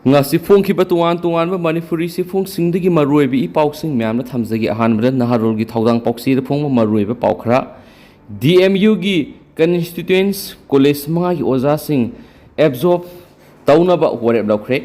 ngasi phongkhiba tungan manipuri si phongsingi maruibi ipausing myamna thamjagi ahanbada naharol gi thaudang pauksi de phongma maruiba paukhra DMU gi constituents college manga gi oja sing absorb taunaba warep laukre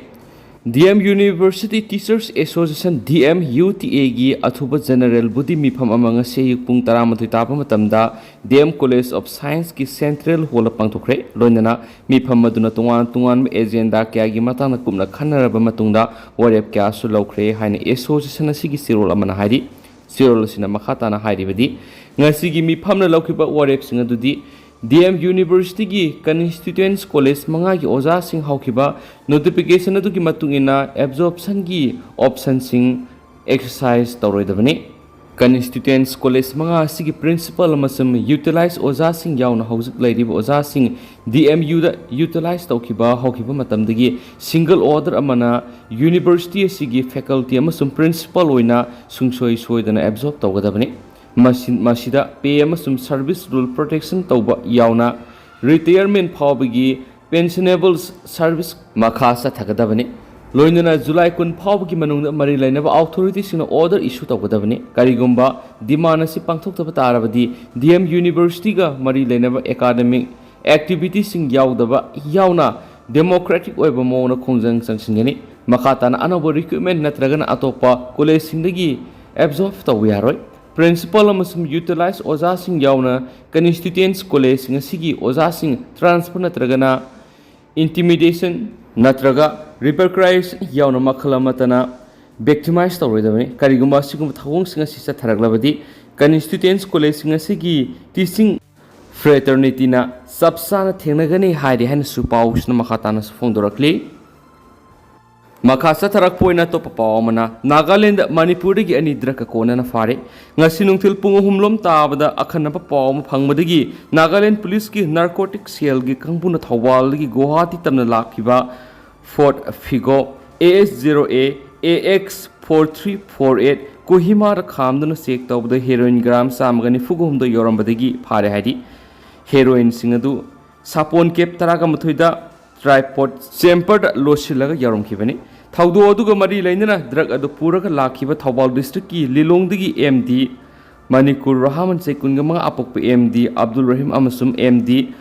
DM University Teachers Association DMUTA gi athuba general budi mifam amanga seyuk pung 12 tapa matamda DM College of Science ki Central Hall pangthokre loinana mifam maduna tungan agenda kya gi matana kumna khanaraba matungda warep kya su laukre haina association asigi sirol amana hairi sirol sina makhata na hairi badi ngasi gi mifamna laukhiba warep singa dudi DM University gi constituents college manga gi oja sing haukiba notification adu gi matungina absorption gi option sing exercise tawroidabani constituents college manga sigi principal amasum utilize oja sing yauna haujuk lairiba oja sing DMU da utilize tawkiba haukiba matamdagi single order amana university sigi faculty amasum principal oina sungsoi soidana absorb tawgadabani masida pay amasum service rule protection tauba yauna retirement phawbagi pensionable service makhasa thagadabani loinana July 10 phawbagi manungda mari lainaba authority sina order issue taugadabani karigumba demand asi pangthokta tarabadi DM University ga mari lainaba academic activities sing yaudaba yauna democratic oiba mona khongjang sangsingani makhatana anobo recruitment natragana atopa college singdagi absorb tawi yaroi principal amasum utilize oja sing yauna constituents college ngasigi oja sing transfer natragana intimidation natraga repercussions yauna makhalamatana victimize tawroidabani karigumba sigum thawong singa sisa tharaglabadi constituents college ngasigi teaching fraternity na sabsana thengnagani hairi han supausna makhatana phongdorakli Makasa tarak poina to papawamana Nagaland Manipur gi ani draka kona na fare ngasinung til punguhumlom tabada akhana papawam phangmadagi Nagaland police ki narcotic cell gi kangbuna thawal gi Guwahati tamna lakhiba Fort Figo AS0A AX4348 Kohima ra khamduna sek tawbada heroin gram samgani fugumda yorambadagi phare haidi heroin singadu sapon kep taraga muthuida tripod chamber losilaga yaromkhibani thaudo aduga mari lainana drug adu puraga lakhiba Thawal district ki Lilongdagi MD Manikur Rahaman Sekunga mga apokpa MD Abdul Rahim amasum MD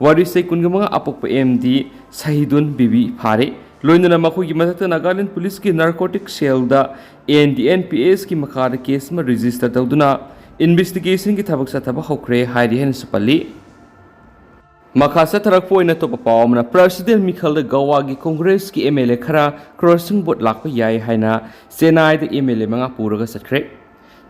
Wari Sekunga mga apokpa MD Sahidun Bibi phare loinana makhogi mathakta Nagaland police ki narcotic cell da NDNPS ki makhara case ma register tawduna investigation ki thabak sa thaba hokre hairi hen supali Makasa tarak poina to papawamna President Mikhail Gawa gi Congress ki MLA khara crossing board lakpa yai haina Senai de MLA manga puraga satkre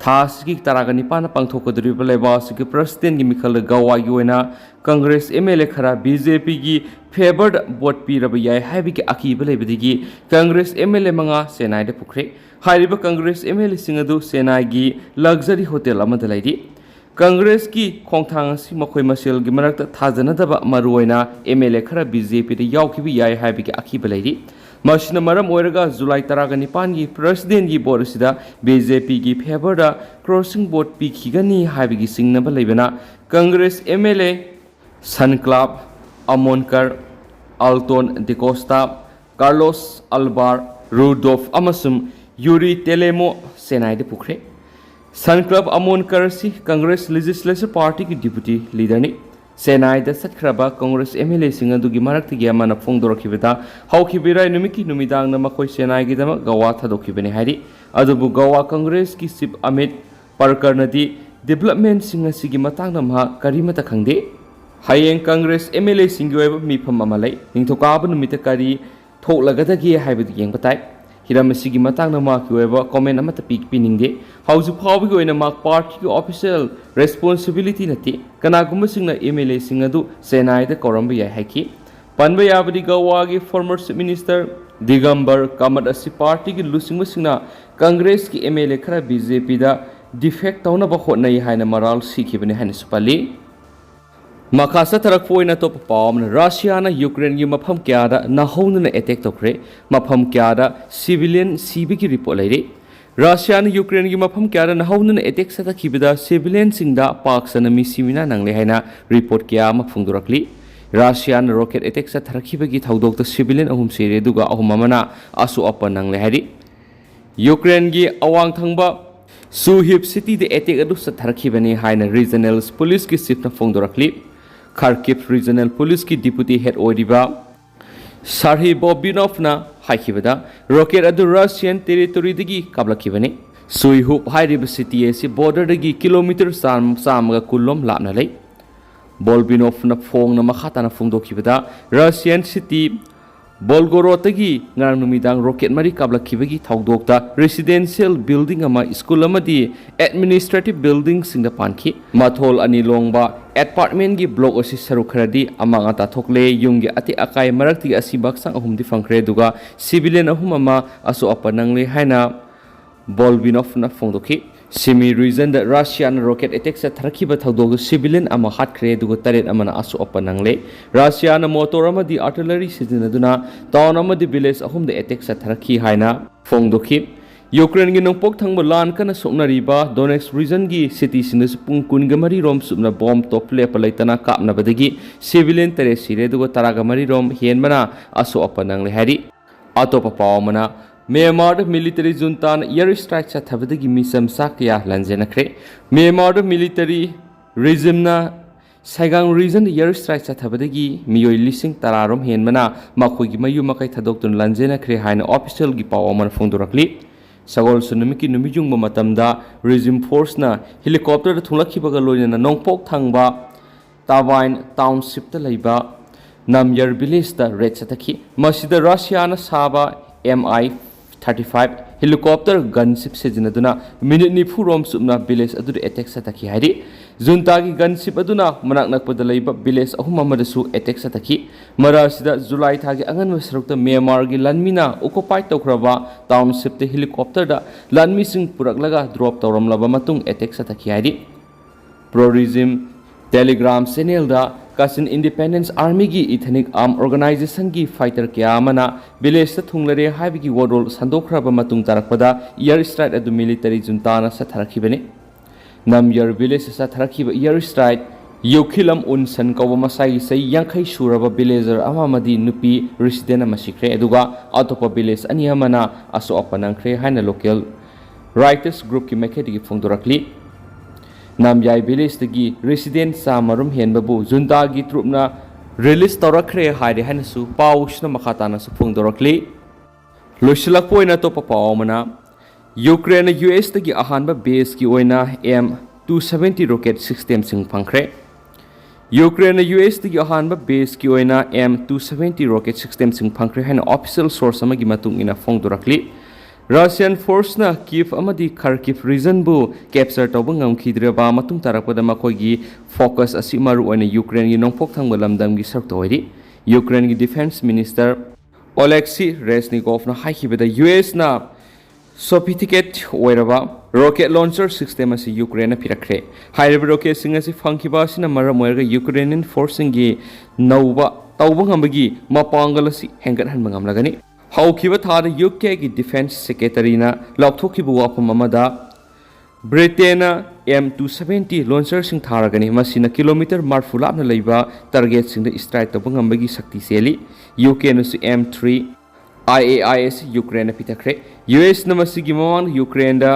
thas ki taragani pana pangthokodri baleba sigi President gi Mikhail Gawa gi oina Congress MLA khara BJP gi favored board pi raba yai haibi ki akiba lebidigi Congress MLA manga Senai de pukre hairiba Congress MLA singadu Senai gi luxury hotel amada laidi Congress ki khongthang si makhoi masel gi marakta thajanadaba maruoina MLA khara BJP de yaukhibi yai haibi ki akhiba lairi masina maram oiraga July 19 gi president gi board sida BJP gi favor da crossing board pi khigani haibi gi singnaba leibana Congress MLA Sun Club Amonkar Alton de Costa Carlos Alvar Rudolph amasum Yuri Telemo Senai de pukre Sun Club Amon Karasi Congress Legislative Party ki deputy leader ni Senai da satkraba Congress MLA singa dugi marakti gi amana phongdorakhibeta haukhibira numiki numidang na makhoi Senai gi dama Gawa thadokhibani hairi adubu Gawa Congress ki chief Amit Parkar nadi development singa sigi matang na ma karimata khangde hayeng Congress MLA singi oiba mifam amalai ningthokaba numita kari thoklagada gi haibadi yengbatai Hiramasi matang na mak yoeba comment amata pik piningde hauju phawbi goina mak party ki official responsibility nati kana gumasingna MLA singadu Senai da koramba yai haiki panba yabadi Gawa gi former minister Digambar Kamat asi party ki lusingmasingna Congress ki MLA khara BJP da defect tauna ba khotnai haina maral sikhibani haina supali Makasa tarak poina to papawam Russia na Ukraine gi mafam kya da nahona na attack tokre mafam kya da civilian CB ki report laire Russia na Ukraine gi mafam kya da nahona na attack sa takibida civilian singda pak sana mi simina nangle haina report kya mafungdurakli Russian rocket attack sa tharakibagi thaudokta civilian ahum sire duga ahum amana asu apa nangle hari Ukraine gi awang thangba Suhip city de attack adu sa tharakibani haina regional police ki chief na phongdorakli Kharkiv regional police ki deputy head oiriba Sarhi Bobinov na haikibada rocket adu Russian territory dagi kablakibani Suihub hairiba city esi border dagi kilometer samga kulom lapna lei Bolbinov na phong na makhata na phongdokibada Russian city Bolgorodagi ngarang numidang rocket mari kablakibagi thaudokta residential building ama school amadi administrative building singda panki mathol ani longba apartment gi block osi sarukharadi amanga ta thokle yunggi ati akai marakti asibak sang ahum di fangkre duga civilian ahum ama aso apanangle haina Bolbinov na phongdoki Semi reason that Russian rocket attacks at Tharkiba Thaudog civilian ama hat kre dugo taret amana asu opanangle Russian motor ama di artillery sijinaduna town ama di village ahum the attacks at Tharki haina phongdoki Ukraine gi nongpok thangba lan kana soknariba Donetsk region gi city sinus pung kungamari rom subna bomb tople palaitana kapna badagi civilian tare sire dugo taragamari rom henbana asu opanangle hari atopa pawmana Myanmar military junta air strike sa thabadagi misam sakya lanjenakre Myanmar military regime na Saigang region air strike sa thabadagi miyoi lising tararom henmana makhogi mayu makai thadokton lanjenakre haina official gi pawamana phongdorakli Sagol sunamiki numijung matamda regime force na helicopter da thulakhibaga loina nongpok thangba Tawine township ta leiba Namyar village da red sataki masida Russia na Saba MI 35 helicopter gunship sijinaduna minute ni phurom subna village adu attack sataki hari junta gi gunship aduna manak nakpada leiba village ahum amadasu attack sataki marasida July thagi angan masrukta Myanmar gi lanmina occupy tokraba township te helicopter da lanmi sing puraklaga drop tawram laba matung attack sataki hari pro regime telegram channel da Kasin Independence Army gi ethnic arm organization gi fighter kya amana village ta thunglare haibigi wodol sandokhraba matung tarakpada air strike adu military junta na sa tharakhibani Namyar village sa tharakiba air strike Yokhilam unsan kawa masai sai yankhai suraba villager amamadi nupi resident amasikre aduga atopa village ani amana aso apanangkre haina local writers group ki mekedi gi phongdorakli Namyai village tagi resident samarum henbabu junta gi trupna release torakre haide hanasu paushna makhatana su phongdorakli loisilak poina to papawmana Ukraine US tagi ahanba base ki oina M270 rocket system sing phangkre Ukraine US tagi ahanba base ki oina M270 rocket system sing phangkre hana official source amagi matung ina phongdorakli Russian force na Kiev amadi Kharkiv region bu capture tawba ngamkhidreba matung tarakpada makogi focus asi maru oina Ukraine gi nongpok thangba lamdam gi sark toiri Ukraine gi defense minister Oleksiy Reznikov na haikibada US na sophisticated oiraba rocket launcher system asi Ukraine pirakre hairab rocket singa si phangkiba sina maram oirga Ukrainian force gi nauba tawba ngambagi mapangal asi hengat han mangam lagani Haukiba thada UK gi defense secretary na laukthokhibu wafam amada Britain M270 launcher sing tharagani masina kilometer marfulapna leiba target sing da strike to bangambagi sakti seli UK no M3 IAIS Ukraine pitakre US na masigi mamang Ukraine da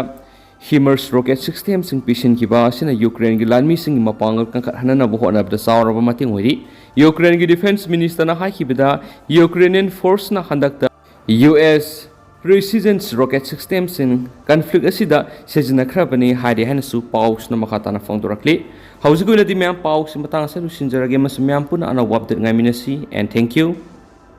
HIMARS rocket system sing pishin kiba sina Ukraine gi lanmi sing mapangal kangkat hanana bohona da sawraba mating wiri Ukraine gi defense minister na haikibida Ukrainian force na handakta US precision rocket systems in conflict asida sejinakhrabani haide hanasu paus na makhatana phongdorakli hausiguladi myam paus matang sa lusinjarage mas myam puna ana wabdet ngaiminasi and thank you